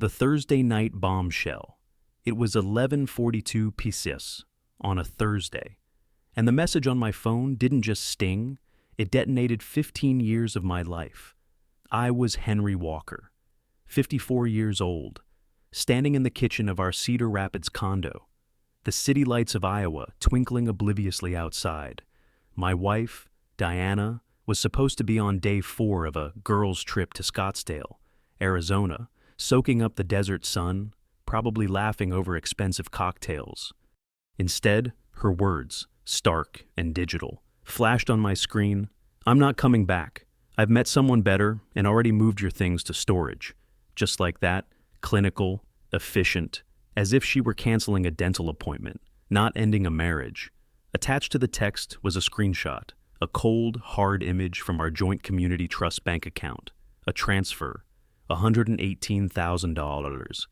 The Thursday night bombshell. It was 11:42 p.m. on a Thursday, and the message on my phone didn't just sting, it detonated 15 years of my life. I was Henry Walker, 54 years old, standing in the kitchen of our Cedar Rapids condo, the city lights of Iowa twinkling obliviously outside. My wife, Diana, was supposed to be on day 4 of a girls' trip to Scottsdale, Arizona, soaking up the desert sun, probably laughing over expensive cocktails. Instead, her words, stark and digital, flashed on my screen. "I'm not coming back. I've met someone better and already moved your things to storage." Just like that, clinical, efficient, as if she were canceling a dental appointment, not ending a marriage. Attached to the text was a screenshot, a cold, hard image from our joint community trust bank account, a transfer, $118,000,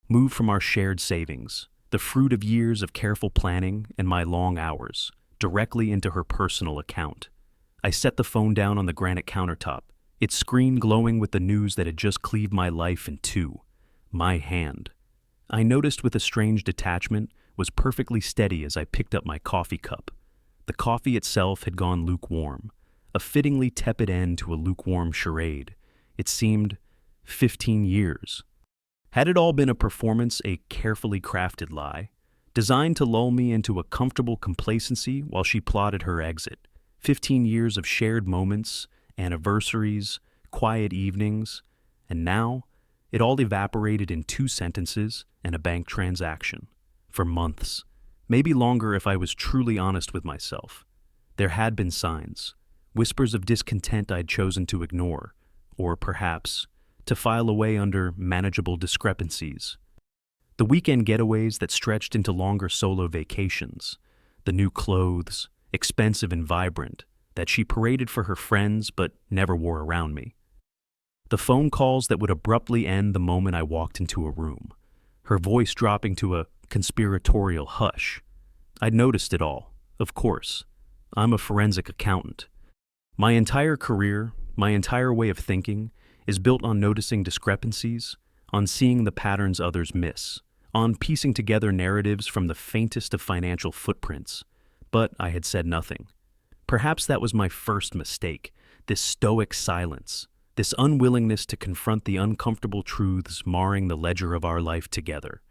moved from our shared savings, the fruit of years of careful planning and my long hours, directly into her personal account. I set the phone down on the granite countertop, its screen glowing with the news that had just cleaved my life in two. My hand. I noticed with a strange detachment, was perfectly steady as I picked up my coffee cup. The coffee itself had gone lukewarm, a fittingly tepid end to a lukewarm charade. It seemed 15 years. Had it all been a performance, a carefully crafted lie, designed to lull me into a comfortable complacency while she plotted her exit? 15 years of shared moments, anniversaries, quiet evenings, and now it all evaporated in 2 sentences and a bank transaction. For months, maybe longer if I was truly honest with myself, there had been signs, whispers of discontent I'd chosen to ignore, or perhaps to file away under manageable discrepancies. The weekend getaways that stretched into longer solo vacations, the new clothes, expensive and vibrant, that she paraded for her friends but never wore around me. The phone calls that would abruptly end the moment I walked into a room, her voice dropping to a conspiratorial hush. I'd noticed it all, of course. I'm a forensic accountant. My entire career, my entire way of thinking, is built on noticing discrepancies, on seeing the patterns others miss, on piecing together narratives from the faintest of financial footprints. But I had said nothing. Perhaps that was my first mistake, this stoic silence, this unwillingness to confront the uncomfortable truths marring the ledger of our life together.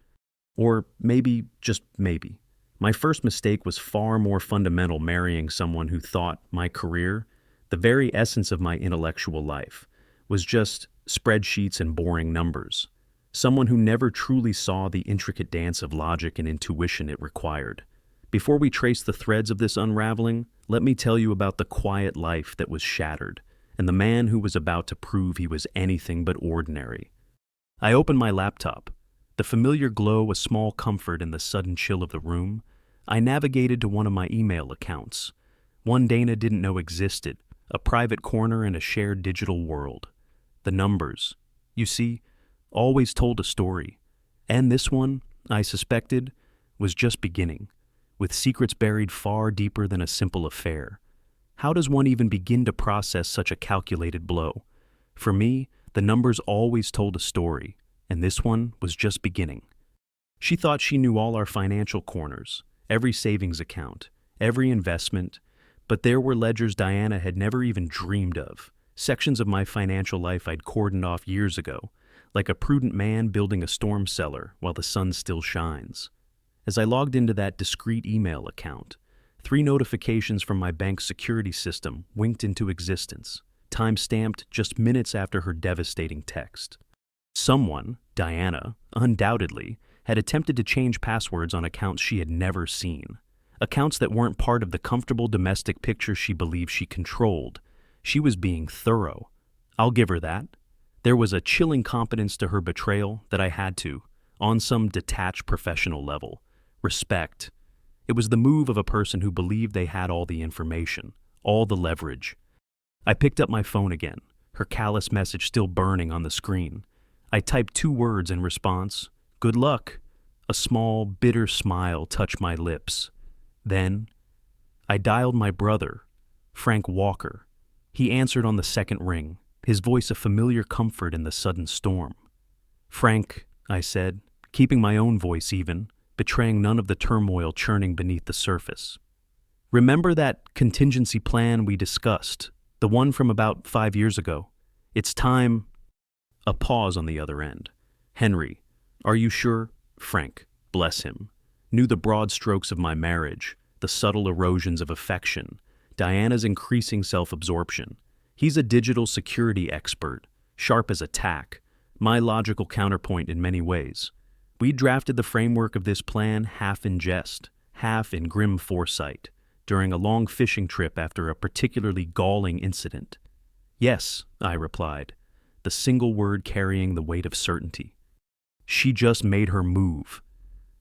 Or maybe, just maybe, my first mistake was far more fundamental, marrying someone who thought my career, the very essence of my intellectual life, was just spreadsheets and boring numbers. Someone who never truly saw the intricate dance of logic and intuition it required. Before we trace the threads of this unraveling, let me tell you about the quiet life that was shattered, and the man who was about to prove he was anything but ordinary. I opened my laptop. The familiar glow a small comfort in the sudden chill of the room. I navigated to one of my email accounts, one Dana didn't know existed, a private corner in a shared digital world. The numbers, you see, always told a story, and this one, I suspected, was just beginning, with secrets buried far deeper than a simple affair. How does one even begin to process such a calculated blow? For me, the numbers always told a story, and this one was just beginning. She thought she knew all our financial corners, every savings account, every investment, but there were ledgers Diana had never even dreamed of, sections of my financial life I'd cordoned off years ago, like a prudent man building a storm cellar while the sun still shines. As I logged into that discreet email account, 3 notifications from my bank's security system winked into existence, time-stamped just minutes after her devastating text. Someone, Diana, undoubtedly, had attempted to change passwords on accounts she had never seen, accounts that weren't part of the comfortable domestic picture she believed she controlled. She was being thorough. I'll give her that. There was a chilling competence to her betrayal that I had to, on some detached professional level, respect. It was the move of a person who believed they had all the information, all the leverage. I picked up my phone again, her callous message still burning on the screen. I typed 2 words in response, "Good luck." A small, bitter smile touched my lips. Then, I dialed my brother, Frank Walker. He answered on the second ring, his voice a familiar comfort in the sudden storm. Frank, I said, keeping my own voice even, betraying none of the turmoil churning beneath the surface. Remember that contingency plan we discussed, the one from about 5 years ago? It's time. A pause on the other end. Henry, are you sure? Frank, bless him, knew the broad strokes of my marriage, the subtle erosions of affection, Diana's increasing self-absorption. He's a digital security expert, sharp as a tack, my logical counterpoint in many ways. We drafted the framework of this plan half in jest, half in grim foresight, during a long fishing trip after a particularly galling incident. Yes, I replied, the single word carrying the weight of certainty. She just made her move.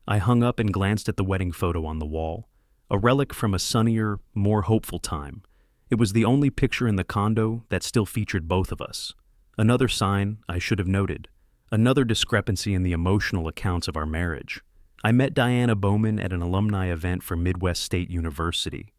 I hung up and glanced at the wedding photo on the wall, a relic from a sunnier, more hopeful time. It was the only picture in the condo that still featured both of us. Another sign I should have noted. Another discrepancy in the emotional accounts of our marriage. I met Diana Bowman at an alumni event for Midwest State University.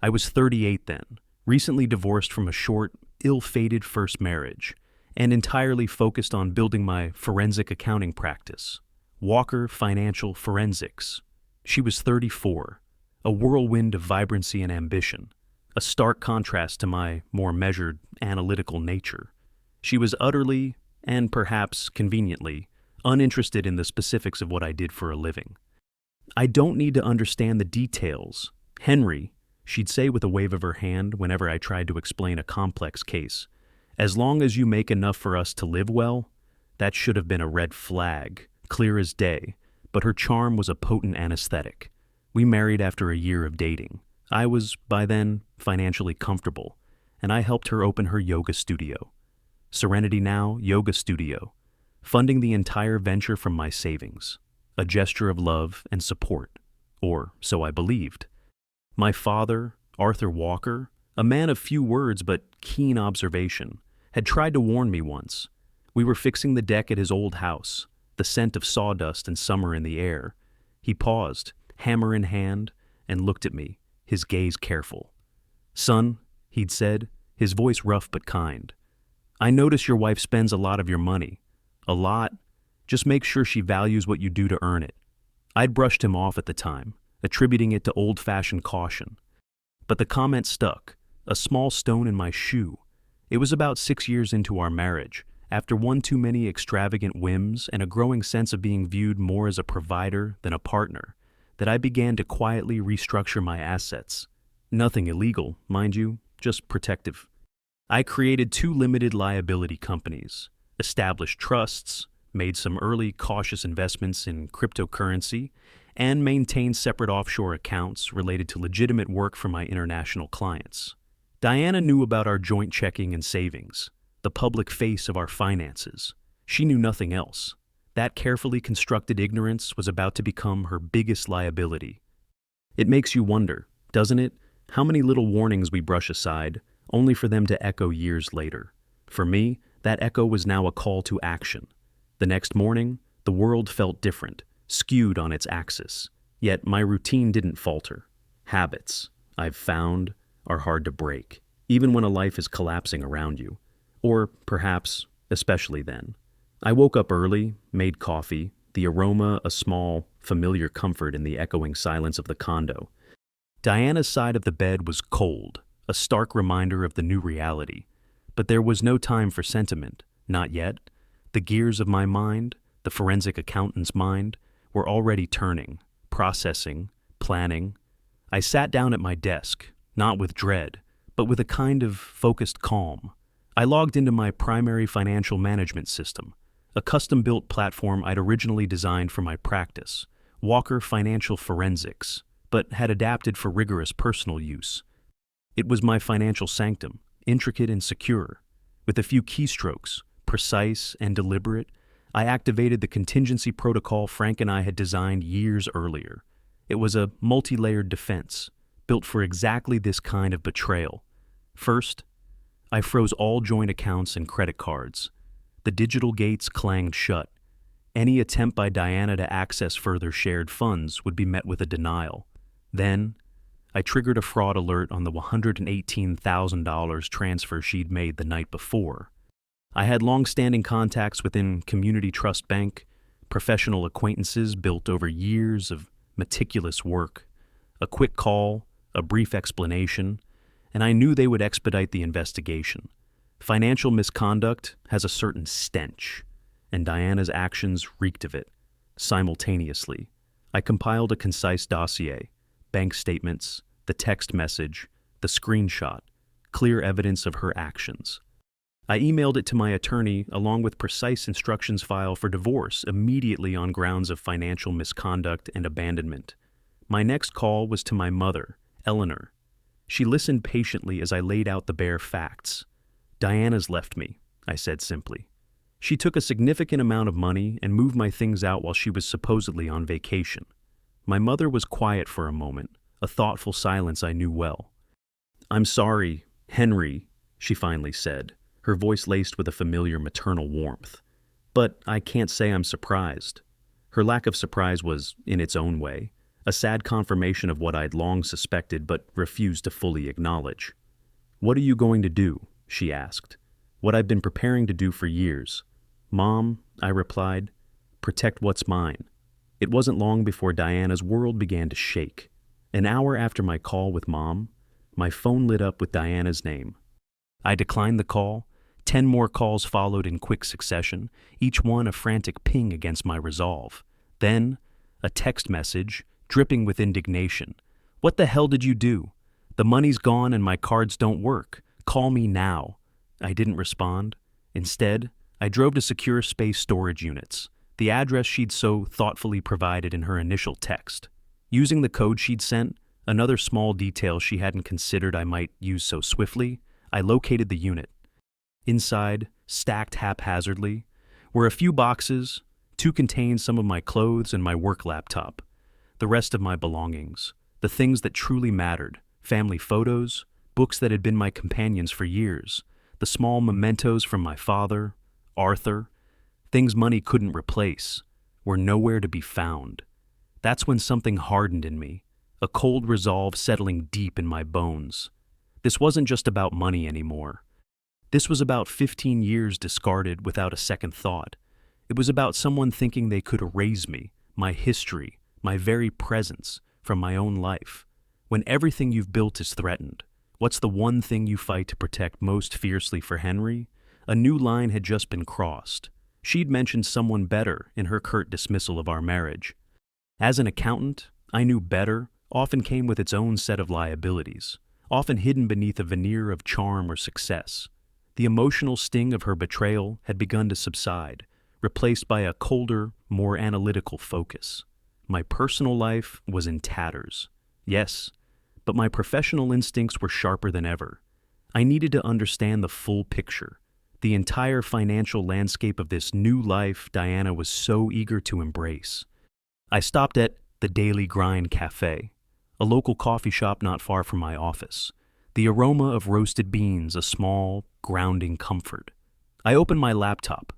I was 38 then, recently divorced from a short, ill-fated first marriage, and entirely focused on building my forensic accounting practice, Walker Financial Forensics. She was 34, a whirlwind of vibrancy and ambition, a stark contrast to my more measured, analytical nature. She was utterly, and perhaps conveniently, uninterested in the specifics of what I did for a living. I don't need to understand the details. Henry, she'd say with a wave of her hand whenever I tried to explain a complex case, as long as you make enough for us to live well. That should have been a red flag, clear as day, but her charm was a potent anesthetic. We married after a year of dating. I was, by then, financially comfortable, and I helped her open her yoga studio. Serenity Now Yoga Studio, funding the entire venture from my savings, a gesture of love and support, or so I believed. My father, Arthur Walker, a man of few words but keen observation, had tried to warn me once. We were fixing the deck at his old house, the scent of sawdust and summer in the air. He paused, hammer in hand, and looked at me, his gaze careful. "Son," he'd said, his voice rough but kind, "I notice your wife spends a lot of your money. A lot. Just make sure she values what you do to earn it." I'd brushed him off at the time, attributing it to old-fashioned caution. But the comment stuck, a small stone in my shoe. It was about 6 years into our marriage, after one too many extravagant whims and a growing sense of being viewed more as a provider than a partner, that I began to quietly restructure my assets. Nothing illegal, mind you, just protective. I created 2 limited liability companies, established trusts, made some early cautious investments in cryptocurrency, and maintained separate offshore accounts related to legitimate work for my international clients. Diana knew about our joint checking and savings, the public face of our finances. She knew nothing else. That carefully constructed ignorance was about to become her biggest liability. It makes you wonder, doesn't it, how many little warnings we brush aside, only for them to echo years later. For me, that echo was now a call to action. The next morning, the world felt different, skewed on its axis. Yet my routine didn't falter. Habits, I've found, are hard to break, even when a life is collapsing around you. Or perhaps, especially then. I woke up early, made coffee, the aroma a small, familiar comfort in the echoing silence of the condo. Diana's side of the bed was cold, a stark reminder of the new reality. But there was no time for sentiment, not yet. The gears of my mind, the forensic accountant's mind, were already turning, processing, planning. I sat down at my desk, not with dread, but with a kind of focused calm. I logged into my primary financial management system, a custom-built platform I'd originally designed for my practice, Walker Financial Forensics, but had adapted for rigorous personal use. It was my financial sanctum, intricate and secure. With a few keystrokes, precise and deliberate, I activated the contingency protocol Frank and I had designed years earlier. It was a multi-layered defense, built for exactly this kind of betrayal. First, I froze all joint accounts and credit cards. The digital gates clanged shut. Any attempt by Diana to access further shared funds would be met with a denial. Then, I triggered a fraud alert on the $118,000 transfer she'd made the night before. I had long-standing contacts within Community Trust Bank, professional acquaintances built over years of meticulous work, a quick call, a brief explanation, and I knew they would expedite the investigation. Financial misconduct has a certain stench, and Diana's actions reeked of it. Simultaneously, I compiled a concise dossier, bank statements, the text message, the screenshot, clear evidence of her actions. I emailed it to my attorney along with precise instructions file for divorce immediately on grounds of financial misconduct and abandonment. My next call was to my mother, Eleanor. She listened patiently as I laid out the bare facts. "Diana's left me," I said simply. "She took a significant amount of money and moved my things out while she was supposedly on vacation." My mother was quiet for a moment, a thoughtful silence I knew well. "I'm sorry, Henry," she finally said, her voice laced with a familiar maternal warmth. "But I can't say I'm surprised." Her lack of surprise was, in its own way, a sad confirmation of what I'd long suspected but refused to fully acknowledge. "What are you going to do?" she asked. "What I've been preparing to do for years." "Mom," I replied, "protect what's mine." It wasn't long before Diana's world began to shake. An hour after my call with Mom, my phone lit up with Diana's name. I declined the call. 10 more calls followed in quick succession, each one a frantic ping against my resolve. Then, a text message, dripping with indignation. "What the hell did you do? The money's gone and my cards don't work. Call me now." I didn't respond. Instead, I drove to Secure Space Storage Units, the address she'd so thoughtfully provided in her initial text. Using the code she'd sent, another small detail she hadn't considered I might use so swiftly, I located the unit. Inside, stacked haphazardly, were a few boxes. 2 contained some of my clothes and my work laptop. The rest of my belongings, the things that truly mattered, family photos, books that had been my companions for years, the small mementos from my father, Arthur, things money couldn't replace, were nowhere to be found. That's when something hardened in me, a cold resolve settling deep in my bones. This wasn't just about money anymore. This was about 15 years discarded without a second thought. It was about someone thinking they could erase me, my history, my very presence, from my own life. When everything you've built is threatened, what's the one thing you fight to protect most fiercely for Henry? A new line had just been crossed. She'd mentioned someone better in her curt dismissal of our marriage. As an accountant, I knew better often came with its own set of liabilities, often hidden beneath a veneer of charm or success. The emotional sting of her betrayal had begun to subside, replaced by a colder, more analytical focus. My personal life was in tatters. Yes, but my professional instincts were sharper than ever. I needed to understand the full picture, the entire financial landscape of this new life Diana was so eager to embrace. I stopped at the Daily Grind Cafe, a local coffee shop not far from my office. The aroma of roasted beans, a small, grounding comfort. I opened my laptop,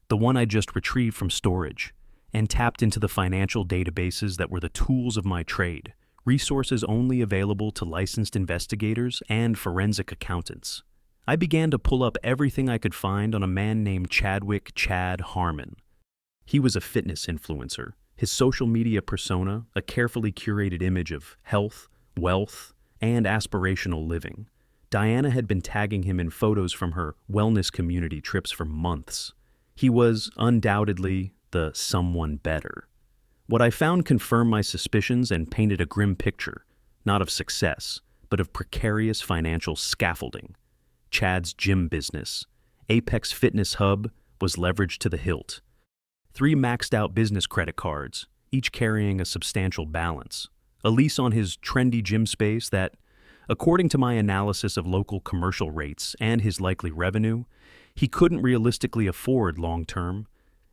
the one I just retrieved from storage, and tapped into the financial databases that were the tools of my trade, resources only available to licensed investigators and forensic accountants. I began to pull up everything I could find on a man named Chad Harmon. He was a fitness influencer, his social media persona a carefully curated image of health, wealth, and aspirational living. Diana had been tagging him in photos from her wellness community trips for months. He was undoubtedly the someone better. What I found confirmed my suspicions and painted a grim picture, not of success, but of precarious financial scaffolding. Chad's gym business, Apex Fitness Hub, was leveraged to the hilt. 3 maxed-out business credit cards, each carrying a substantial balance. A lease on his trendy gym space that, according to my analysis of local commercial rates and his likely revenue, he couldn't realistically afford long-term.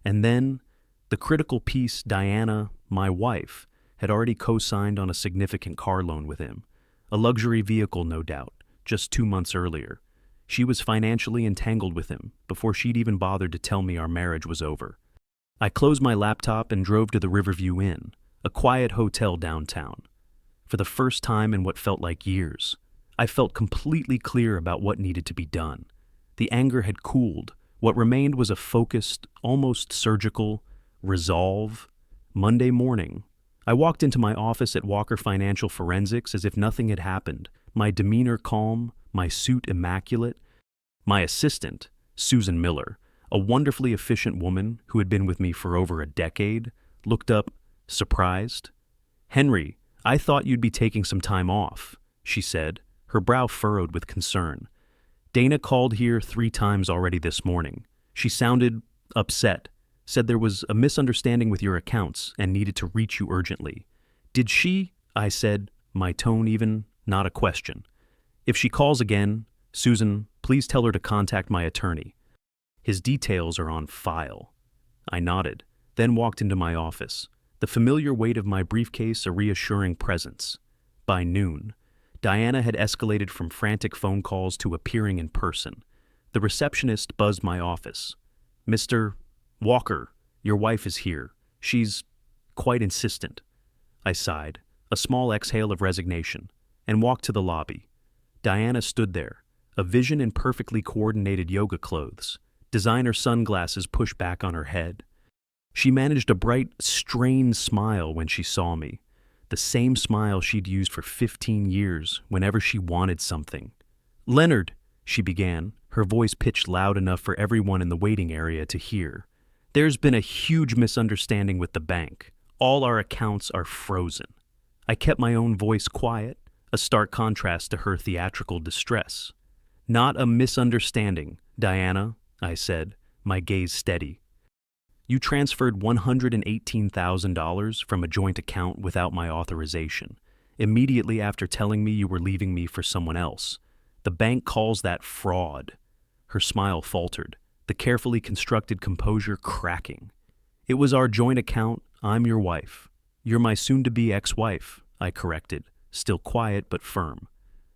And then, the critical piece, Diana, my wife, had already co-signed on a significant car loan with him. A luxury vehicle, no doubt, just 2 months earlier. She was financially entangled with him before she'd even bothered to tell me our marriage was over. I closed my laptop and drove to the Riverview Inn, a quiet hotel downtown. For the first time in what felt like years, I felt completely clear about what needed to be done. The anger had cooled, What remained was a focused, almost surgical, resolve. Monday morning, I walked into my office at Walker Financial Forensics as if nothing had happened, my demeanor calm, my suit immaculate. My assistant, Susan Miller, a wonderfully efficient woman who had been with me for over a decade, looked up, surprised. "Henry, I thought you'd be taking some time off," she said, her brow furrowed with concern. "Dana called here 3 times already this morning. She sounded upset, said there was a misunderstanding with your accounts and needed to reach you urgently." "Did she?" I said, my tone even, not a question. "If she calls again, Susan, please tell her to contact my attorney. His details are on file." I nodded, then walked into my office, the familiar weight of my briefcase a reassuring presence. By noon, Diana had escalated from frantic phone calls to appearing in person. The receptionist buzzed my office. "Mr. Walker, your wife is here. She's quite insistent." I sighed, a small exhale of resignation, and walked to the lobby. Diana stood there, a vision in perfectly coordinated yoga clothes, designer sunglasses pushed back on her head. She managed a bright, strained smile when she saw me, the same smile she'd used for 15 years whenever she wanted something. "Leonard," she began, her voice pitched loud enough for everyone in the waiting area to hear. "There's been a huge misunderstanding with the bank. All our accounts are frozen." I kept my own voice quiet, a stark contrast to her theatrical distress. "Not a misunderstanding, Diana," I said, my gaze steady. "You transferred $118,000 from a joint account without my authorization, immediately after telling me you were leaving me for someone else. The bank calls that fraud." Her smile faltered, the carefully constructed composure cracking. "It was our joint account. I'm your wife. You're my soon-to-be ex-wife," I corrected, still quiet but firm,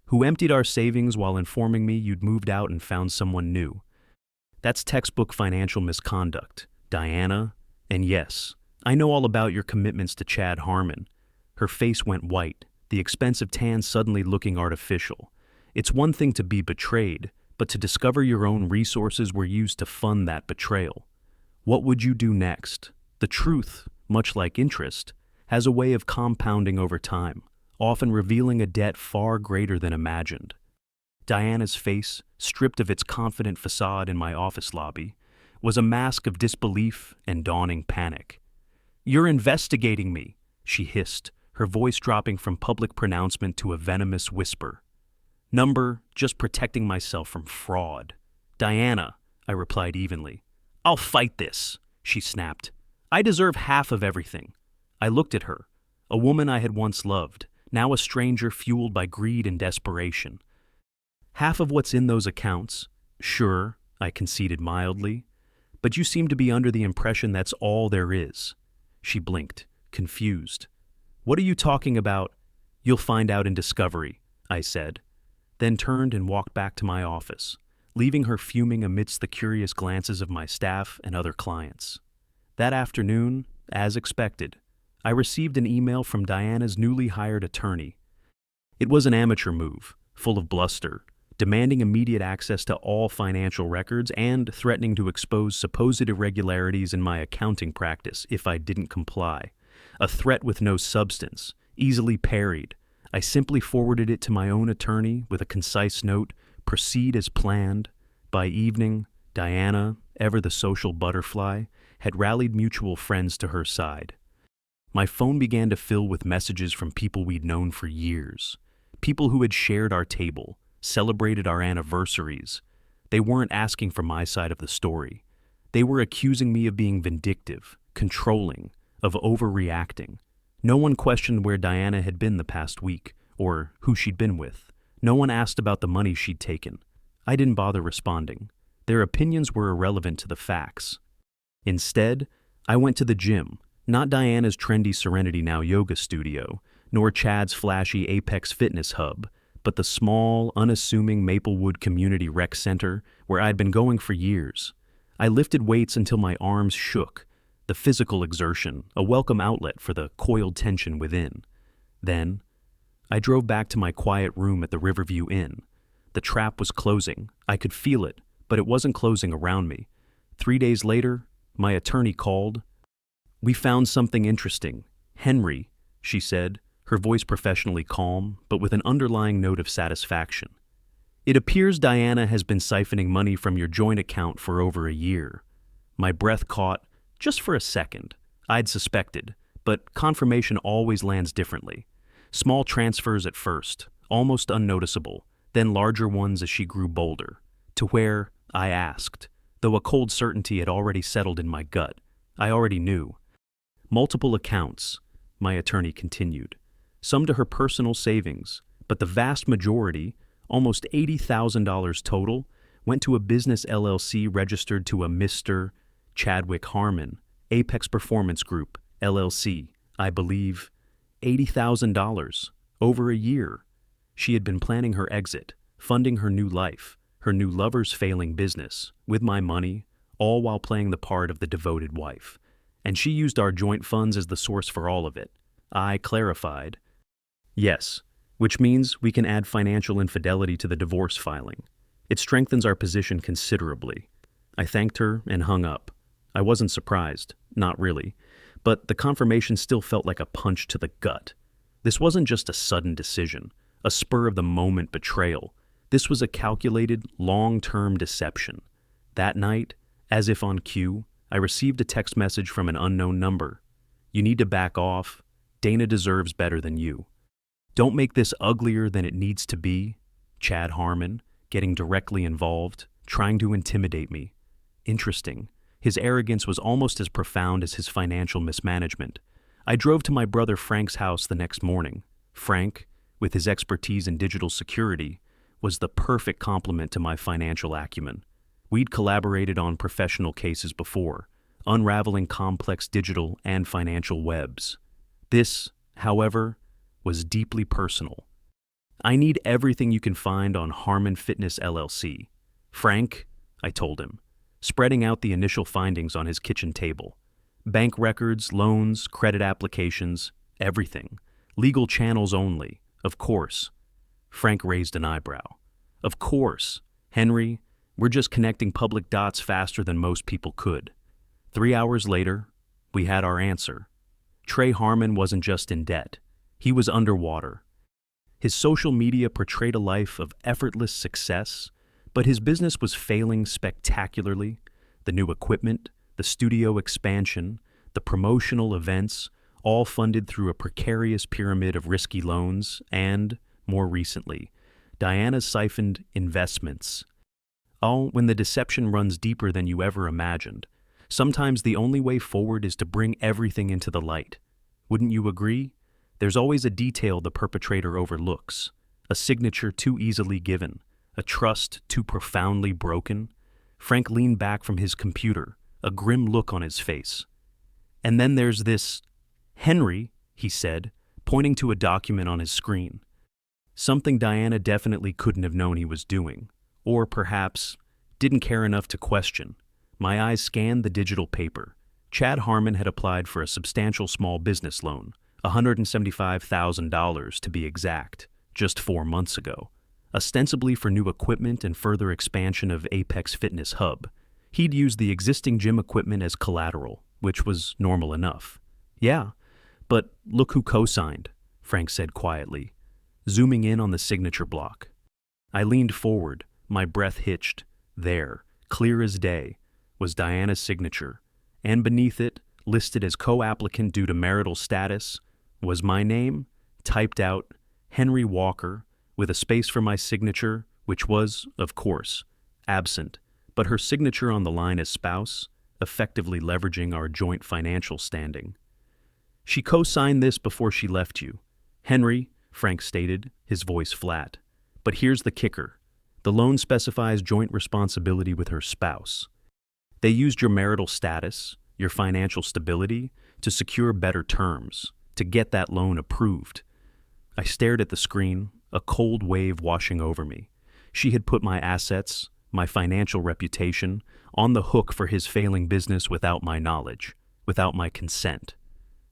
"who emptied our savings while informing me you'd moved out and found someone new. That's textbook financial misconduct, Diana, and yes, I know all about your commitments to Chad Harmon." Her face went white, the expensive tan suddenly looking artificial. "It's one thing to be betrayed, but to discover your own resources were used to fund that betrayal. What would you do next?" The truth, much like interest, has a way of compounding over time, often revealing a debt far greater than imagined. Diana's face, stripped of its confident facade in my office lobby, was a mask of disbelief and dawning panic. "You're investigating me," she hissed, her voice dropping from public pronouncement to a venomous whisper. "Number, just protecting myself from fraud." "Diana," I replied evenly. "I'll fight this," she snapped. "I deserve half of everything." I looked at her, a woman I had once loved, now a stranger fueled by greed and desperation. "Half of what's in those accounts, sure," I conceded mildly, "but you seem to be under the impression that's all there is." She blinked, confused. "What are you talking about?" "You'll find out in discovery," I said, then turned and walked back to my office, leaving her fuming amidst the curious glances of my staff and other clients. That afternoon, as expected, I received an email from Diana's newly hired attorney. It was an amateur move, full of bluster, demanding immediate access to all financial records and threatening to expose supposed irregularities in my accounting practice if I didn't comply. A threat with no substance, easily parried. I simply forwarded it to my own attorney with a concise note, "Proceed as planned." By evening, Diana, ever the social butterfly, had rallied mutual friends to her side. My phone began to fill with messages from people we'd known for years, people who had shared our table, celebrated our anniversaries. They weren't asking for my side of the story. They were accusing me of being vindictive, controlling, of overreacting. No one questioned where Diana had been the past week, or who she'd been with. No one asked about the money she'd taken. I didn't bother responding. Their opinions were irrelevant to the facts. Instead, I went to the gym, not Diana's trendy Serenity Now yoga studio, nor Chad's flashy Apex fitness hub, but the small, unassuming Maplewood Community Rec Center where I'd been going for years. I lifted weights until my arms shook, the physical exertion a welcome outlet for the coiled tension within. Then, I drove back to my quiet room at the Riverview Inn. The trap was closing. I could feel it, but it wasn't closing around me. 3 days later, my attorney called. "We found something interesting. Henry," she said, her voice professionally calm, but with an underlying note of satisfaction. "It appears Diana has been siphoning money from your joint account for over a year." My breath caught, just for a second. I'd suspected, but confirmation always lands differently. Small transfers at first, almost unnoticeable, then larger ones as she grew bolder, to where, I asked, though a cold certainty had already settled in my gut. I already knew. "Multiple accounts," my attorney continued. "Some to her personal savings, but the vast majority, almost $80,000 total, went to a business LLC registered to a Mr. Chadwick Harmon, Apex Performance Group, LLC, I believe. $80,000, over a year. She had been planning her exit, funding her new life, her new lover's failing business, with my money, all while playing the part of the devoted wife. And she used our joint funds as the source for all of it. I clarified. Yes, which means we can add financial infidelity to the divorce filing. It strengthens our position considerably." I thanked her and hung up. I wasn't surprised, not really, but the confirmation still felt like a punch to the gut. This wasn't just a sudden decision, a spur-of-the-moment betrayal. This was a calculated, long-term deception. That night, as if on cue, I received a text message from an unknown number. "You need to back off. Dana deserves better than you. Don't make this uglier than it needs to be." Chad Harmon, getting directly involved, trying to intimidate me. Interesting. His arrogance was almost as profound as his financial mismanagement. I drove to my brother Frank's house the next morning. Frank, with his expertise in digital security, was the perfect complement to my financial acumen. We'd collaborated on professional cases before, unraveling complex digital and financial webs. This, however, was deeply personal. "I need everything you can find on Harmon Fitness LLC. Frank," I told him, spreading out the initial findings on his kitchen table. "Bank records, loans, credit applications, everything. Legal channels only, of course." Frank raised an eyebrow. "Of course, Henry, we're just connecting public dots faster than most people could." 3 hours later, we had our answer. Trey Harmon wasn't just in debt. He was underwater. His social media portrayed a life of effortless success, but his business was failing spectacularly. The new equipment, the studio expansion, the promotional events, all funded through a precarious pyramid of risky loans and, more recently, Diana's siphoned investments. All when the deception runs deeper than you ever imagined. Sometimes the only way forward is to bring everything into the light. Wouldn't you agree? There's always a detail the perpetrator overlooks, a signature too easily given, a trust too profoundly broken. Frank leaned back from his computer, a grim look on his face. "And then there's this Henry," he said, pointing to a document on his screen. Something Diana definitely couldn't have known he was doing, or perhaps didn't care enough to question. My eyes scanned the digital paper. Chad Harmon had applied for a substantial small business loan, $175,000 to be exact, just 4 months ago, ostensibly for new equipment and further expansion of Apex Fitness Hub. He'd used the existing gym equipment as collateral, which was normal enough. "Yeah, but look who co-signed," Frank said quietly, zooming in on the signature block. I leaned forward, my breath hitched. There, clear as day, was Diana's signature, and beneath it, listed as co-applicant due to marital status, was my name, typed out, Henry Walker, with a space for my signature, which was, of course, absent, but her signature on the line as spouse, effectively leveraging our joint financial standing. "She co-signed this before she left you. Henry," Frank stated, his voice flat. "But here's the kicker. The loan specifies joint responsibility with her spouse. They used your marital status, your financial stability, to secure better terms, to get that loan approved." I stared at the screen, a cold wave washing over me. She had put my assets, my financial reputation, on the hook for his failing business without my knowledge, without my consent.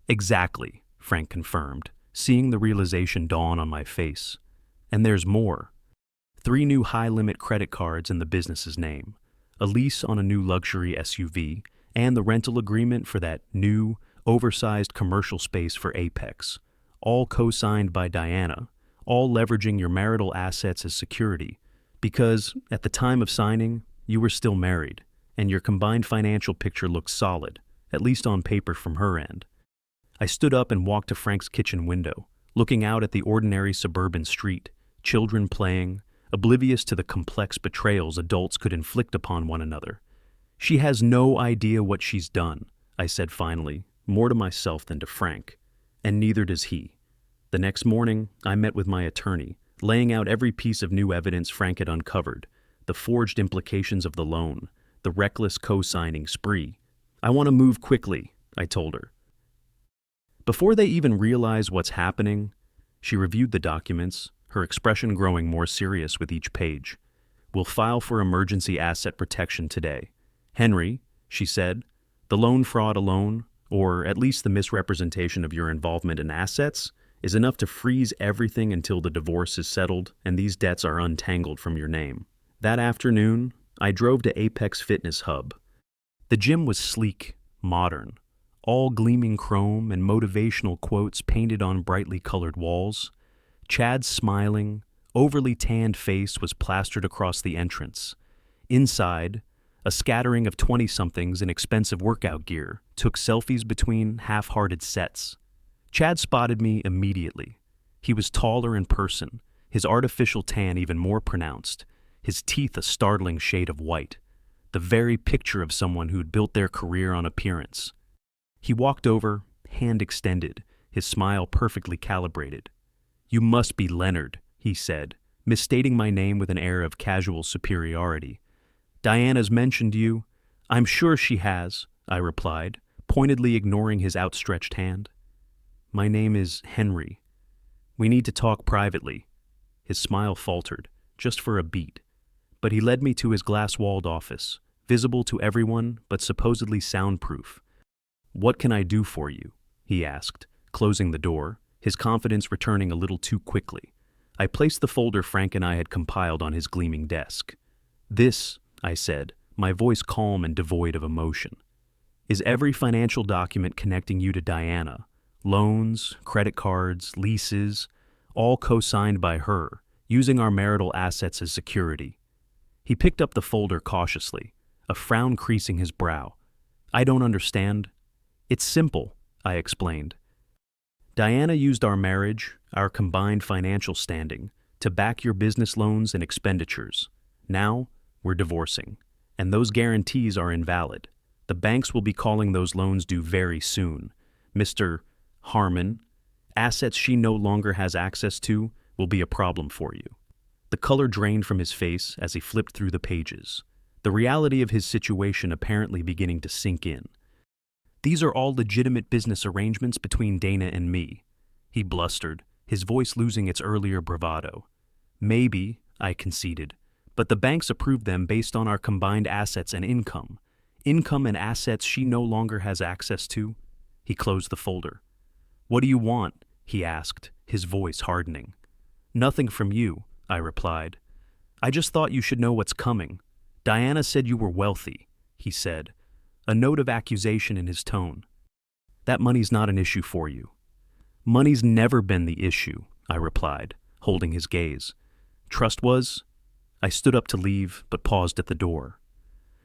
"Exactly," Frank confirmed, seeing the realization dawn on my face. "And there's more. 3 new high-limit credit cards in the business's name. a lease on a new luxury SUV, and the rental agreement for that new, oversized commercial space for Apex, all co-signed by Diana, all leveraging your marital assets as security, because, at the time of signing, you were still married, and your combined financial picture looked solid, at least on paper from her end. I stood up and walked to Frank's kitchen window, looking out at the ordinary suburban street, children playing, oblivious to the complex betrayals adults could inflict upon one another. "She has no idea what she's done," I said finally, more to myself than to Frank, and neither does he. The next morning, I met with my attorney, laying out every piece of new evidence Frank had uncovered, the forged implications of the loan, the reckless co-signing spree. "I want to move quickly," I told her. Before they even realize what's happening, she reviewed the documents, her expression growing more serious with each page. "We'll file for emergency asset protection today. Henry," she said, "the loan fraud alone, or at least the misrepresentation of your involvement in assets, is enough to freeze everything until the divorce is settled and these debts are untangled from your name." That afternoon, I drove to Apex Fitness Hub. The gym was sleek, modern, all gleaming chrome and motivational quotes painted on brightly colored walls. Chad's smiling, overly tanned face was plastered across the entrance. Inside, a scattering of 20-somethings in expensive workout gear took selfies between half-hearted sets. Chad spotted me immediately. He was taller in person, his artificial tan even more pronounced, his teeth a startling shade of white, the very picture of someone who'd built their career on appearance. He walked over, hand extended, his smile perfectly calibrated. "You must be Leonard," he said, misstating my name with an air of casual superiority. "Diana's mentioned you." "I'm sure she has," I replied, pointedly ignoring his outstretched hand. "My name is Henry. We need to talk privately." His smile faltered, just for a beat, but he led me to his glass-walled office, visible to everyone but supposedly soundproof. "What can I do for you?" he asked, closing the door, his confidence returning a little too quickly. I placed the folder Frank and I had compiled on his gleaming desk. "This," I said, my voice calm and devoid of emotion, "is every financial document connecting you to Diana. Loans, credit cards, leases, all co-signed by her, using our marital assets as security." He picked up the folder cautiously, a frown creasing his brow. "I don't understand." "It's simple," I explained. "Diana used our marriage, our combined financial standing, to back your business loans and expenditures. Now, we're divorcing, and those guarantees are invalid. The banks will be calling those loans due very soon. Mr. Harmon, assets she no longer has access to will be a problem for you." The color drained from his face as he flipped through the pages, the reality of his situation apparently beginning to sink in. "These are all legitimate business arrangements between Dana and me," he blustered, his voice losing its earlier bravado. "Maybe," I conceded, "but the banks approved them based on our combined assets and income. Income and assets she no longer has access to." He closed the folder. "What do you want?" he asked, his voice hardening. "Nothing from you," I replied. "I just thought you should know what's coming. Diana said you were wealthy," he said, a note of accusation in his tone. "That money's not an issue for you." "Money's never been the issue," I replied, holding his gaze. "Trust was?" I stood up to leave, but paused at the door.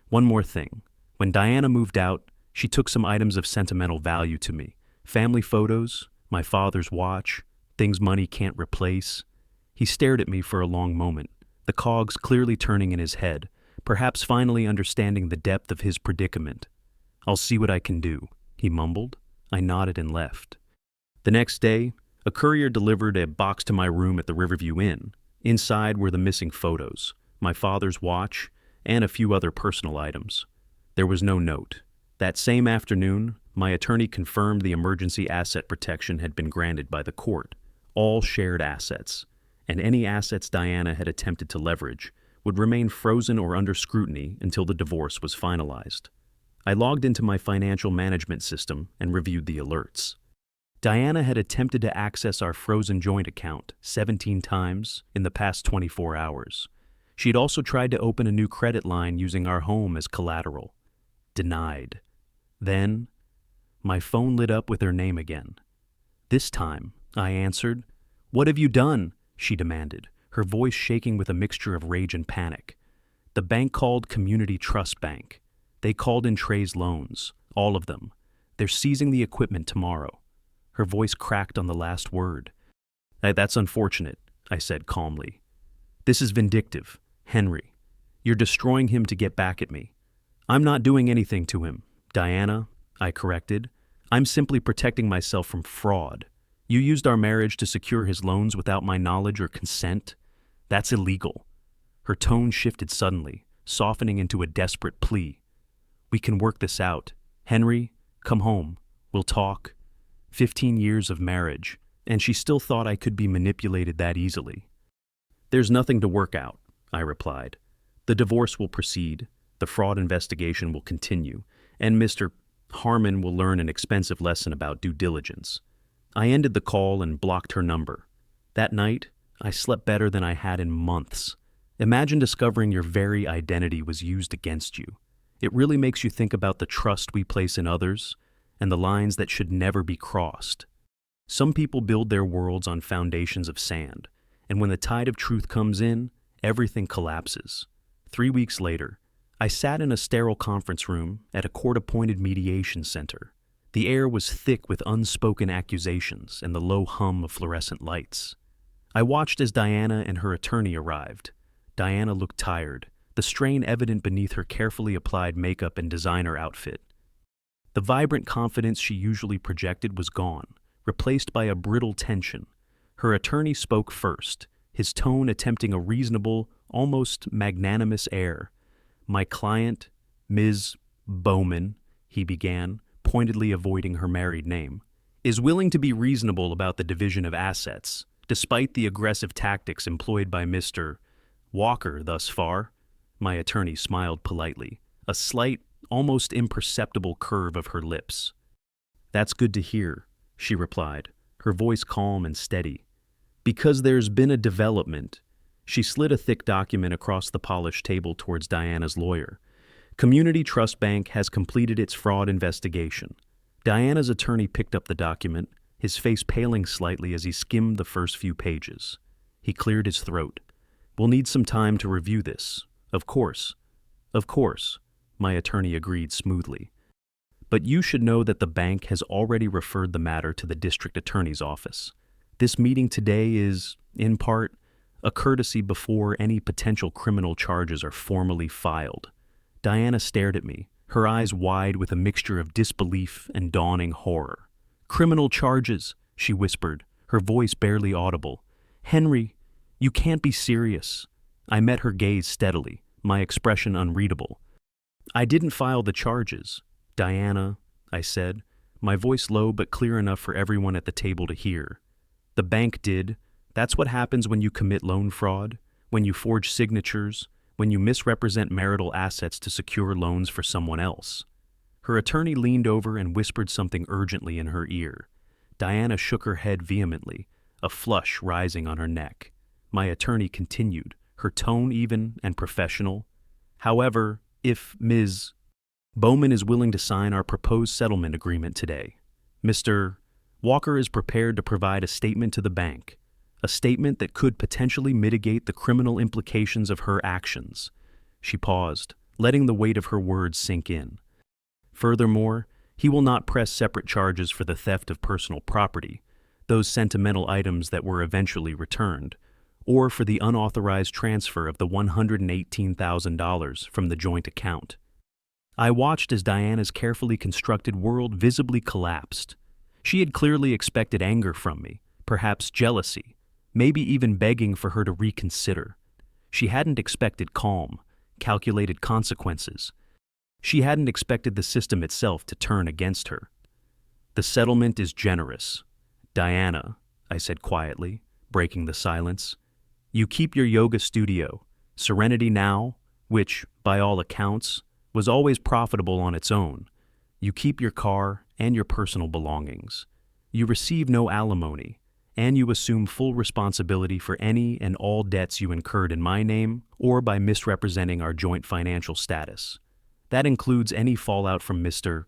"One more thing. When Diana moved out, she took some items of sentimental value to me. Family photos, my father's watch, things money can't replace." He stared at me for a long moment, the cogs clearly turning in his head, perhaps finally understanding the depth of his predicament. "I'll see what I can do," he mumbled. I nodded and left. The next day, a courier delivered a box to my room at the Riverview Inn. Inside were the missing photos, my father's watch, and a few other personal items. There was no note. That same afternoon, my attorney confirmed the emergency asset protection had been granted by the court, all shared assets, and any assets Diana had attempted to leverage would remain frozen or under scrutiny until the divorce was finalized. I logged into my financial management system and reviewed the alerts. Diana had attempted to access our frozen joint account 17 times in the past 24 hours. She'd also tried to open a new credit line using our home as collateral. Denied. Then, my phone lit up with her name again. This time, I answered. "What have you done?" she demanded, her voice shaking with a mixture of rage and panic. "The bank called Community Trust Bank. They called in Trey's loans, all of them. They're seizing the equipment tomorrow." Her voice cracked on the last word. "That's unfortunate," I said calmly. "This is vindictive, Henry. You're destroying him to get back at me." "I'm not doing anything to him, Diana," I corrected. "I'm simply protecting myself from fraud. You used our marriage to secure his loans without my knowledge or consent. That's illegal." Her tone shifted suddenly, softening into a desperate plea. "We can work this out. Henry, come home. We'll talk." 15 years of marriage, and she still thought I could be manipulated that easily. "There's nothing to work out," I replied. "The divorce will proceed, the fraud investigation will continue, and Mr. Harmon will learn an expensive lesson about due diligence." I ended the call and blocked her number. That night, I slept better than I had in months. Imagine discovering your very identity was used against you. It really makes you think about the trust we place in others and the lines that should never be crossed. Some people build their worlds on foundations of sand, and when the tide of truth comes in, everything collapses. 3 weeks later, I sat in a sterile conference room at a court-appointed mediation center. The air was thick with unspoken accusations and the low hum of fluorescent lights. I watched as Diana and her attorney arrived. Diana looked tired, the strain evident beneath her carefully applied makeup and designer outfit. The vibrant confidence she usually projected was gone, replaced by a brittle tension. Her attorney spoke first, his tone attempting a reasonable, almost magnanimous air. "My client, Ms. Bowman," he began, pointedly avoiding her married name, "is willing to be reasonable about the division of assets, despite the aggressive tactics employed by Mr. Walker thus far." My attorney smiled politely, a slight, almost imperceptible curve of her lips. "That's good to hear," she replied, her voice calm and steady. "Because there's been a development." She slid a thick document across the polished table towards Diana's lawyer. "Community Trust Bank has completed its fraud investigation." Diana's attorney picked up the document, his face paling slightly as he skimmed the first few pages. He cleared his throat. "We'll need some time to review this." "Of course." "Of course," my attorney agreed smoothly. "But you should know that the bank has already referred the matter to the district attorney's office. This meeting today is, in part, a courtesy before any potential criminal charges are formally filed." Diana stared at me, her eyes wide with a mixture of disbelief and dawning horror. "Criminal charges," she whispered, her voice barely audible. "Henry, you can't be serious." I met her gaze steadily, my expression unreadable. "I didn't file the charges, Diana," I said, my voice low but clear enough for everyone at the table to hear. "The bank did. That's what happens when you commit loan fraud, when you forge signatures, when you misrepresent marital assets to secure loans for someone else." Her attorney leaned over and whispered something urgently in her ear. Diana shook her head vehemently, a flush rising on her neck. My attorney continued, her tone even and professional. "However, if Ms. Bowman is willing to sign our proposed settlement agreement today, Mr. Walker is prepared to provide a statement to the bank, a statement that could potentially mitigate the criminal implications of her actions." She paused, letting the weight of her words sink in. "Furthermore, he will not press separate charges for the theft of personal property, those sentimental items that were eventually returned, or for the unauthorized transfer of the $118,000 from the joint account." I watched as Diana's carefully constructed world visibly collapsed. She had clearly expected anger from me, perhaps jealousy, maybe even begging for her to reconsider. She hadn't expected calm, calculated consequences. She hadn't expected the system itself to turn against her. "The settlement is generous, Diana," I said quietly, breaking the silence. "You keep your yoga studio, Serenity Now, which, by all accounts, was always profitable on its own. You keep your car and your personal belongings. You receive no alimony, and you assume full responsibility for any and all debts you incurred in my name or by misrepresenting our joint financial status. That includes any fallout from Mr.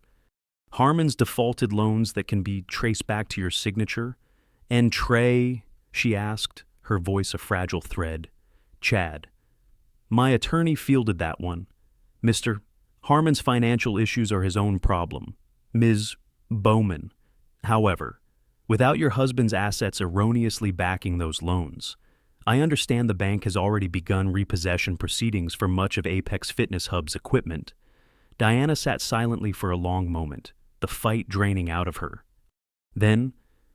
Harmon's defaulted loans that can be traced back to your signature. And Trey, she asked, her voice a fragile thread. Chad. My attorney fielded that one. Mr. Harmon's financial issues are his own problem. Ms. Bowman. However, without your husband's assets erroneously backing those loans, I understand the bank has already begun repossession proceedings for much of Apex Fitness Hub's equipment. Diana sat silently for a long moment, the fight draining out of her. Then,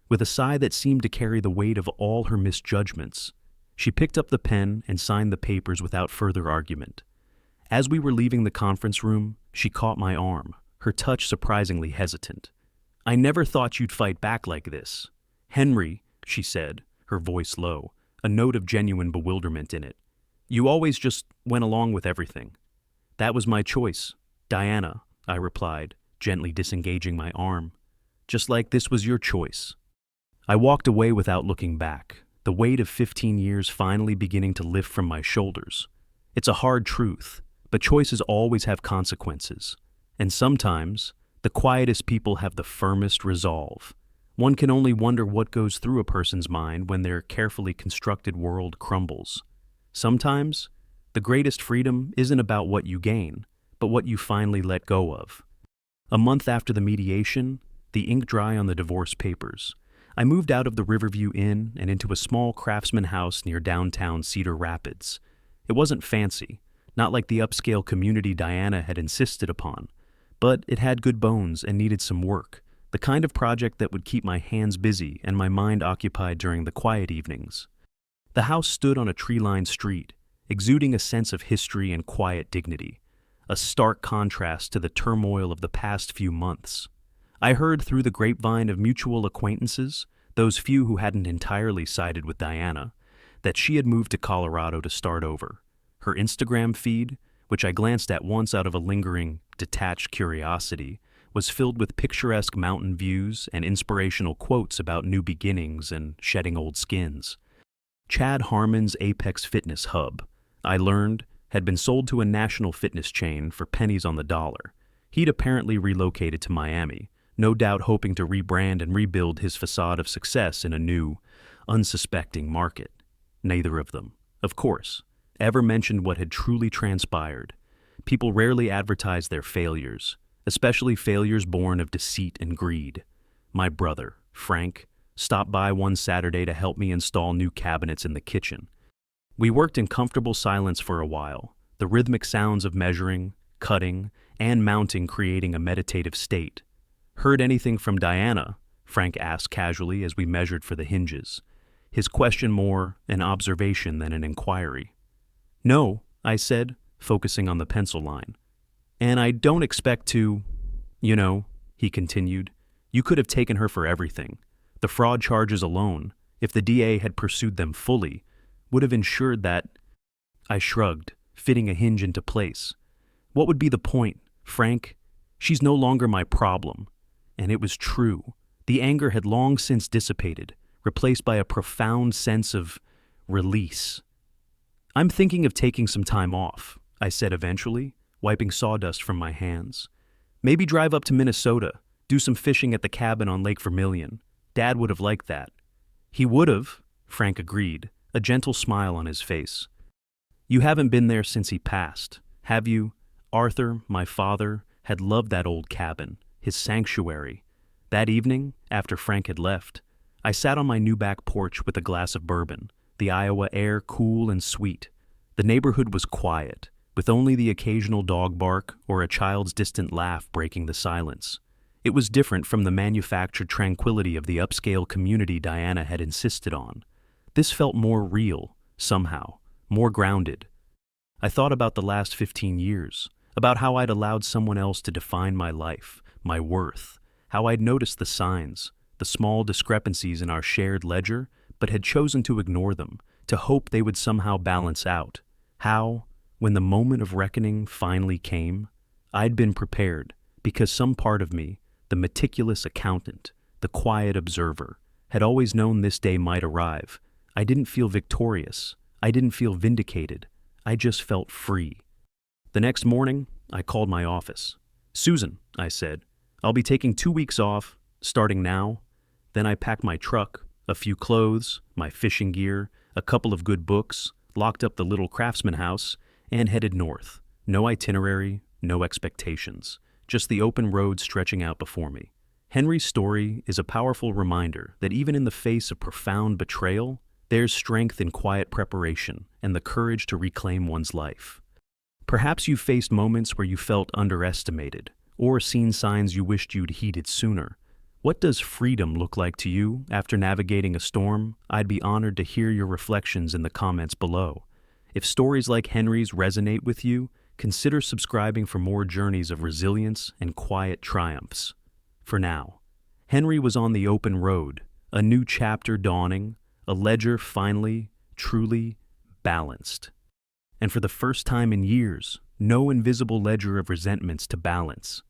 with a sigh that seemed to carry the weight of all her misjudgments, she picked up the pen and signed the papers without further argument. As we were leaving the conference room, she caught my arm, her touch surprisingly hesitant. I never thought you'd fight back like this. Henry, she said, her voice low, a note of genuine bewilderment in it. You always just went along with everything. That was my choice. Diana, I replied, gently disengaging my arm. Just like this was your choice. I walked away without looking back, the weight of 15 years finally beginning to lift from my shoulders. It's a hard truth, but choices always have consequences. And sometimes, the quietest people have the firmest resolve. One can only wonder what goes through a person's mind when their carefully constructed world crumbles. Sometimes, the greatest freedom isn't about what you gain, but what you finally let go of. A month after the mediation, the ink dry on the divorce papers, I moved out of the Riverview Inn and into a small craftsman house near downtown Cedar Rapids. It wasn't fancy, not like the upscale community Diana had insisted upon, but it had good bones and needed some work, the kind of project that would keep my hands busy and my mind occupied during the quiet evenings. The house stood on a tree-lined street, exuding a sense of history and quiet dignity, a stark contrast to the turmoil of the past few months. I heard through the grapevine of mutual acquaintances, those few who hadn't entirely sided with Diana, that she had moved to Colorado to start over. Her Instagram feed, which I glanced at once out of a lingering, detached curiosity, was filled with picturesque mountain views and inspirational quotes about new beginnings and shedding old skins. Chad Harmon's Apex Fitness Hub, I learned, had been sold to a national fitness chain for pennies on the dollar. He'd apparently relocated to Miami, no doubt hoping to rebrand and rebuild his facade of success in a new, unsuspecting market. Neither of them, of course, ever mentioned what had truly transpired. People rarely advertise their failures, especially failures born of deceit and greed. My brother, Frank, stopped by one Saturday to help me install new cabinets in the kitchen. We worked in comfortable silence for a while, the rhythmic sounds of measuring, cutting, and mounting creating a meditative state. Heard anything from Diana? Frank asked casually as we measured for the hinges, his question more an observation than an inquiry. No, I said, focusing on the pencil line. And I don't expect to, he continued. You could have taken her for everything. The fraud charges alone, if the DA had pursued them fully, would have ensured that. I shrugged, fitting a hinge into place. What would be the point, Frank? She's no longer my problem. And it was true. The anger had long since dissipated, replaced by a profound sense of release. I'm thinking of taking some time off, I said eventually, wiping sawdust from my hands. Maybe drive up to Minnesota, do some fishing at the cabin on Lake Vermilion. Dad would have liked that. He would have, Frank agreed, a gentle smile on his face. You haven't been there since he passed, have you? Arthur, my father, had loved that old cabin, his sanctuary. That evening, after Frank had left, I sat on my new back porch with a glass of bourbon, the Iowa air cool and sweet. The neighborhood was quiet, with only the occasional dog bark or a child's distant laugh breaking the silence. It was different from the manufactured tranquility of the upscale community Diana had insisted on. This felt more real, somehow, more grounded. I thought about the last 15 years, about how I'd allowed someone else to define my life, my worth, how I'd noticed the signs, the small discrepancies in our shared ledger, but had chosen to ignore them, to hope they would somehow balance out. How, when the moment of reckoning finally came, I'd been prepared, because some part of me, the meticulous accountant, the quiet observer, had always known this day might arrive. I didn't feel victorious. I didn't feel vindicated. I just felt free. The next morning, I called my office. "Susan," I said, "I'll be taking 2 weeks off, starting now." Then I packed my truck, a few clothes, my fishing gear, a couple of good books, locked up the little craftsman house, and headed north. No itinerary, no expectations, just the open road stretching out before me. Henry's story is a powerful reminder that even in the face of profound betrayal, there's strength in quiet preparation and the courage to reclaim one's life. Perhaps you've faced moments where you felt underestimated, or seen signs you wished you'd heeded sooner. What does freedom look like to you after navigating a storm? I'd be honored to hear your reflections in the comments below. If stories like Henry's resonate with you, consider subscribing for more journeys of resilience and quiet triumphs. For now, Henry was on the open road, a new chapter dawning, a ledger finally, truly balanced. And for the first time in years, no invisible ledger of resentments to balance,